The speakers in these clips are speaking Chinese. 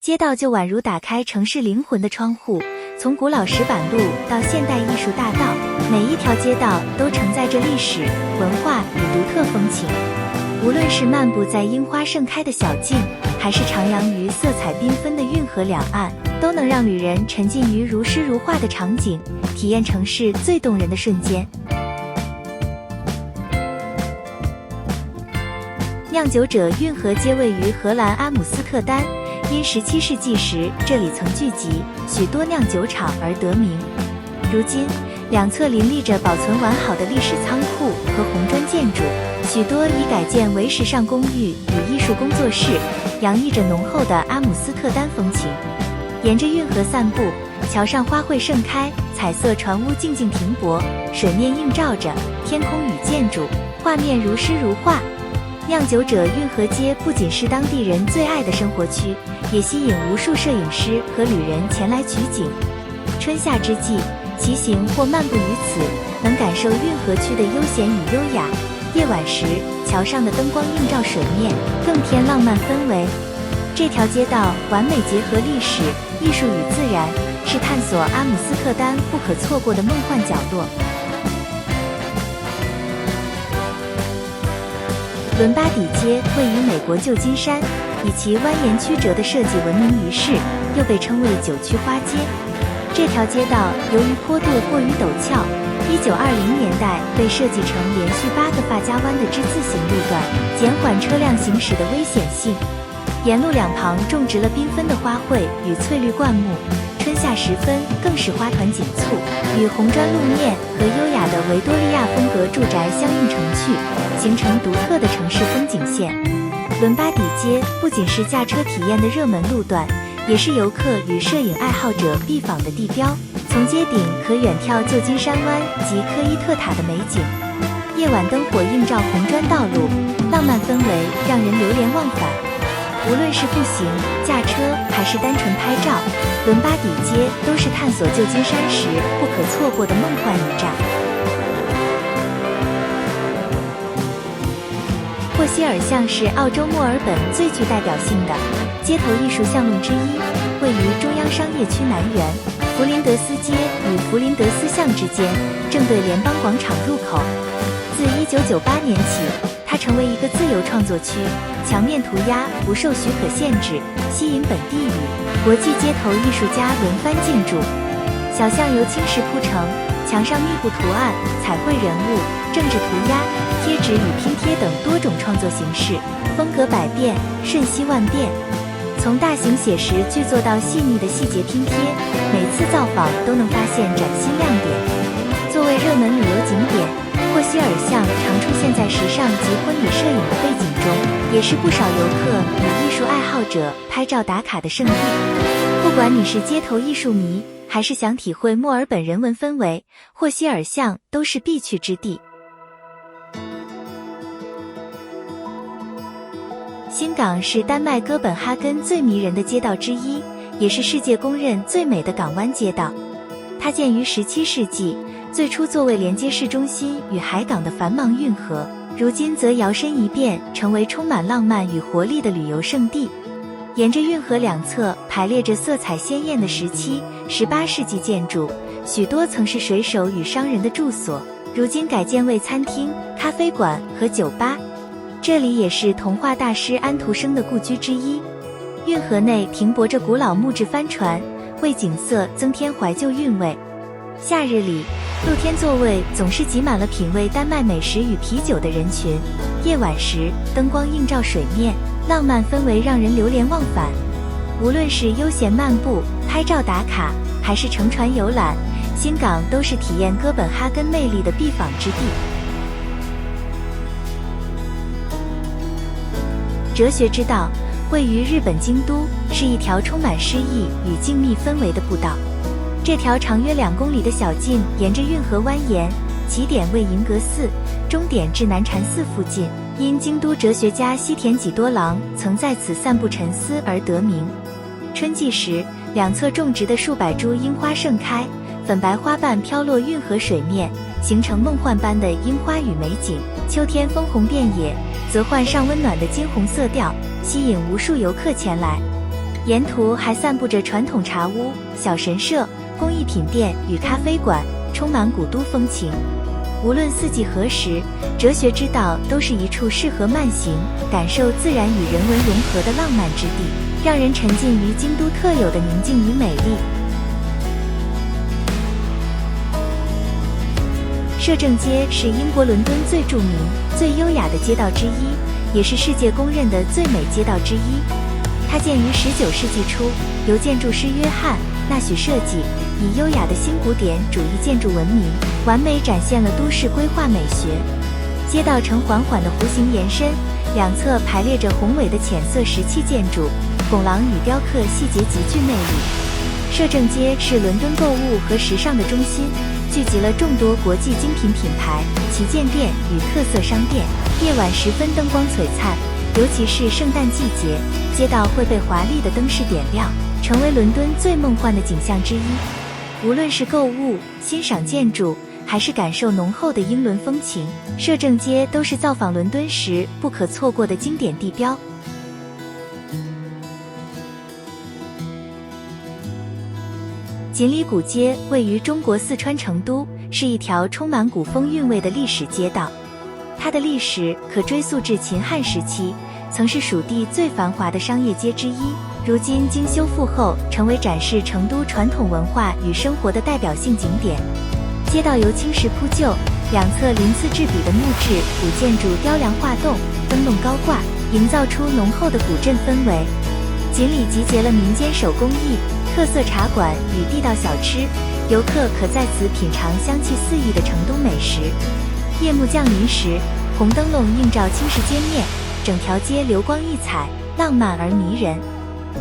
街道就宛如打开城市灵魂的窗户，从古老石板路到现代艺术大道，每一条街道都承载着历史、文化与独特风情。无论是漫步在樱花盛开的小径，还是徜徉于色彩缤纷的运河两岸，都能让旅人沉浸于如诗如画的场景，体验城市最动人的瞬间。酿酒者运河街位于荷兰阿姆斯特丹，因17世纪时这里曾聚集许多酿酒厂而得名。如今，两侧林立着保存完好的历史仓库和红砖建筑，许多已改建为时尚公寓与艺术工作室，洋溢着浓厚的阿姆斯特丹风情。沿着运河散步，桥上花卉盛开，彩色船屋静静停泊，水面映照着天空与建筑，画面如诗如画。酿酒者运河街不仅是当地人最爱的生活区，也吸引无数摄影师和旅人前来取景。春夏之际，骑行或漫步于此，能感受运河区的悠闲与优雅。夜晚时，桥上的灯光映照水面，更添浪漫氛围。这条街道完美结合历史、艺术与自然，是探索阿姆斯特丹不可错过的梦幻角落。伦巴底街位于美国旧金山，以其蜿蜒曲折的设计闻名于世，又被称为九曲花街。这条街道由于坡度过于陡峭，1920年代被设计成连续8个发夹弯的之字形路段，减缓车辆行驶的危险性。沿路两旁种植了缤纷的花卉与翠绿灌木，春夏时分更是花团锦簇，与红砖路面和优雅的维多利亚风格住宅相映成趣，形成独特的城市风景线。伦巴底街不仅是驾车体验的热门路段，也是游客与摄影爱好者必访的地标。从街顶可远眺旧金山湾及科伊特塔的美景，夜晚灯火映照红砖道路，浪漫氛围让人流连忘返。无论是步行、驾车还是单纯拍照，伦巴底街都是探索旧金山时不可错过的梦幻驿站。霍希尔巷是澳洲墨尔本最具代表性的街头艺术巷弄之一，位于中央商业区南缘，弗林德斯街与弗林德斯巷之间，正对联邦广场入口。自1998年起，它成为一个自由创作区，墙面涂鸦不受许可限制，吸引本地与国际街头艺术家轮番进驻。小巷由青石铺成，墙上密布图案、彩绘人物、政治涂鸦、贴纸与拼贴等多种创作形式，风格百变，瞬息万变。从大型写实剧作到细腻的细节拼贴，每次造访都能发现崭新亮点。作为热门旅游景点，霍希尔巷常出现在时尚及婚礼摄影的背景中，也是不少游客与艺术爱好者拍照打卡的圣地。不管你是街头艺术迷，还是想体会墨尔本人文氛围，霍希尔巷都是必去之地。新港是丹麦哥本哈根最迷人的街道之一，也是世界公认最美的港湾街道。它建于17世纪，最初作为连接市中心与海港的繁忙运河，如今则摇身一变成为充满浪漫与活力的旅游胜地。沿着运河两侧排列着色彩鲜艳的17、18世纪建筑，许多曾是水手与商人的住所，如今改建为餐厅、咖啡馆和酒吧。这里也是童话大师安徒生的故居之一。运河内停泊着古老木质帆船，为景色增添怀旧韵味。夏日里，露天座位总是挤满了品味丹麦美食与啤酒的人群。夜晚时，灯光映照水面，浪漫氛围让人流连忘返。无论是悠闲漫步、拍照打卡，还是乘船游览，新港都是体验哥本哈根魅力的必访之地。哲学之道位于日本京都，是一条充满诗意与静谧氛围的步道。这条长约2公里的小径沿着运河蜿蜒，起点为银阁寺，终点至南禅寺附近。因京都哲学家西田几多郎曾在此散步沉思而得名。春季时，两侧种植的数百株樱花盛开，粉白花瓣飘落运河水面，形成梦幻般的樱花雨美景。秋天枫红遍野，则换上温暖的金红色调，吸引无数游客前来。沿途还散布着传统茶屋、小神社、工艺品店与咖啡馆，充满古都风情。无论四季何时，哲学之道都是一处适合慢行、感受自然与人文融合的浪漫之地，让人沉浸于京都特有的宁静与美丽。摄政街是英国伦敦最著名、最优雅的街道之一，也是世界公认的最美街道之一。它建于19世纪初，由建筑师约翰·纳许设计，以优雅的新古典主义建筑闻名，完美展现了都市规划美学。街道呈缓缓的弧形延伸，两侧排列着宏伟的浅色石砌建筑，拱廊与雕刻细节极具魅力。摄政街是伦敦购物和时尚的中心，聚集了众多国际精品品牌、旗舰店与特色商店，夜晚时分灯光璀璨。尤其是圣诞季节，街道会被华丽的灯饰点亮，成为伦敦最梦幻的景象之一。无论是购物、欣赏建筑，还是感受浓厚的英伦风情，摄政街都是造访伦敦时不可错过的经典地标。锦里古街位于中国四川成都，是一条充满古风韵味的历史街道。它的历史可追溯至秦汉时期，曾是属地最繁华的商业街之一。如今经修复后，成为展示成都传统文化与生活的代表性景点。街道由青石铺就，两侧鳞次栉比的木质古建筑雕梁画栋，灯笼高挂，营造出浓厚的古镇氛围。锦里集结了民间手工艺、特色茶馆与地道小吃，游客可在此品尝香气四溢的成都美食。夜幕降临时，红灯笼映照青石街面，整条街流光溢彩，浪漫而迷人。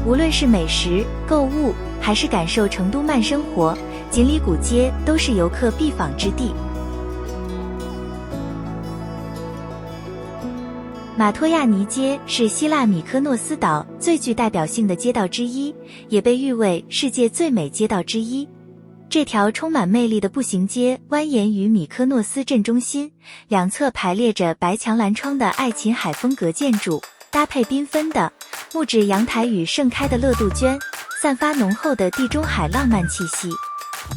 无论是美食、购物，还是感受成都慢生活，锦里古街都是游客必访之地。马托亚尼街是希腊米科诺斯岛最具代表性的街道之一，也被誉为世界最美街道之一。这条充满魅力的步行街蜿蜒于米科诺斯镇中心，两侧排列着白墙蓝窗的爱琴海风格建筑，搭配缤纷的木质阳台与盛开的乐杜鹃，散发浓厚的地中海浪漫气息。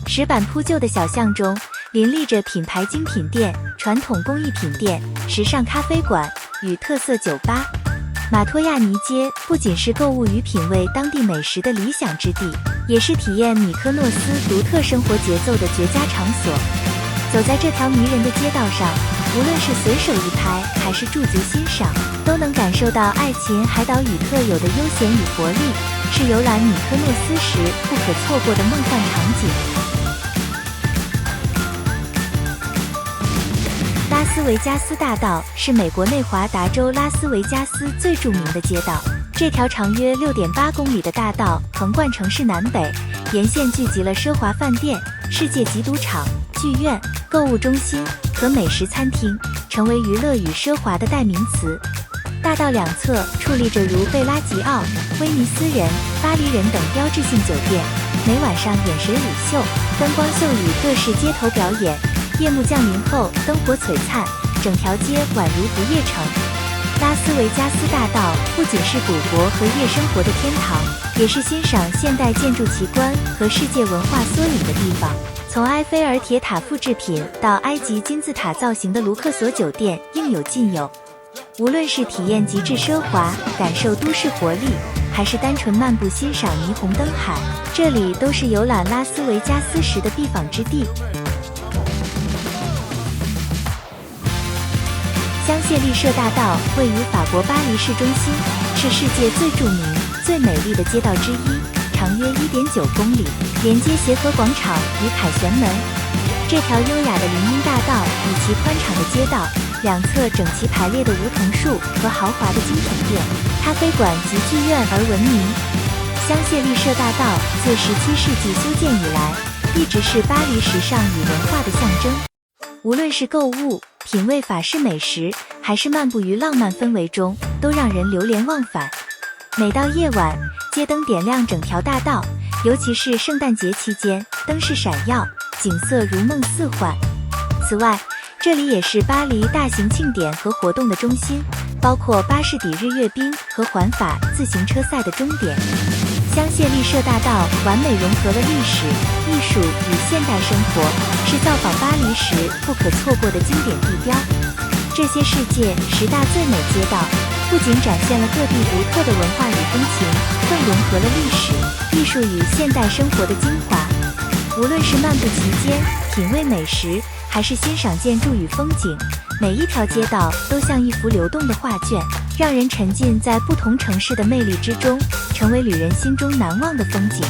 石板铺就的小巷中，林立着品牌精品店、传统工艺品店、时尚咖啡馆与特色酒吧。马托亚尼街不仅是购物与品味当地美食的理想之地，也是体验米科诺斯独特生活节奏的绝佳场所。走在这条迷人的街道上，无论是随手一拍还是驻足欣赏，都能感受到爱琴海岛屿特有的悠闲与活力，是游览米科诺斯时不可错过的梦幻场景。拉斯维加斯大道是美国内华达州拉斯维加斯最著名的街道。这条长约6.8公里的大道横贯城市南北，沿线聚集了奢华饭店、世界级赌场、剧院、购物中心和美食餐厅，成为娱乐与奢华的代名词。大道两侧矗立着如贝拉吉奥、威尼斯人、巴黎人等标志性酒店，每晚上演水舞秀、灯光秀与各式街头表演。夜幕降临后，灯火璀璨，整条街宛如不夜城。拉斯维加斯大道不仅是赌博和夜生活的天堂，也是欣赏现代建筑奇观和世界文化缩影的地方。从埃菲尔铁塔复制品到埃及金字塔造型的卢克索酒店，应有尽有。无论是体验极致奢华，感受都市活力，还是单纯漫步欣赏霓虹灯海，这里都是游览拉斯维加斯时的必访之地。香榭丽舍大道位于法国巴黎市中心，是世界最著名、最美丽的街道之一，长约1.9公里，连接协和广场与凯旋门。这条优雅的林荫大道与其宽敞的街道，两侧整齐排列的梧桐树和豪华的精品店、咖啡馆及剧院而闻名。香榭丽舍大道自17世纪修建以来，一直是巴黎时尚与文化的象征。无论是购物、品味法式美食，还是漫步于浪漫氛围中，都让人流连忘返。每到夜晚，街灯点亮整条大道，尤其是圣诞节期间，灯饰闪耀，景色如梦似幻。此外，这里也是巴黎大型庆典和活动的中心，包括巴士底日阅兵和环法自行车赛的终点。香榭丽舍大道完美融合了历史、艺术与现代生活，是造访巴黎时不可错过的经典地标。这些世界10大最美街道，不仅展现了各地独特的文化与风情，更融合了历史、艺术与现代生活的精华。无论是漫步其间，品味美食，还是欣赏建筑与风景，每一条街道都像一幅流动的画卷，让人沉浸在不同城市的魅力之中，成为旅人心中难忘的风景。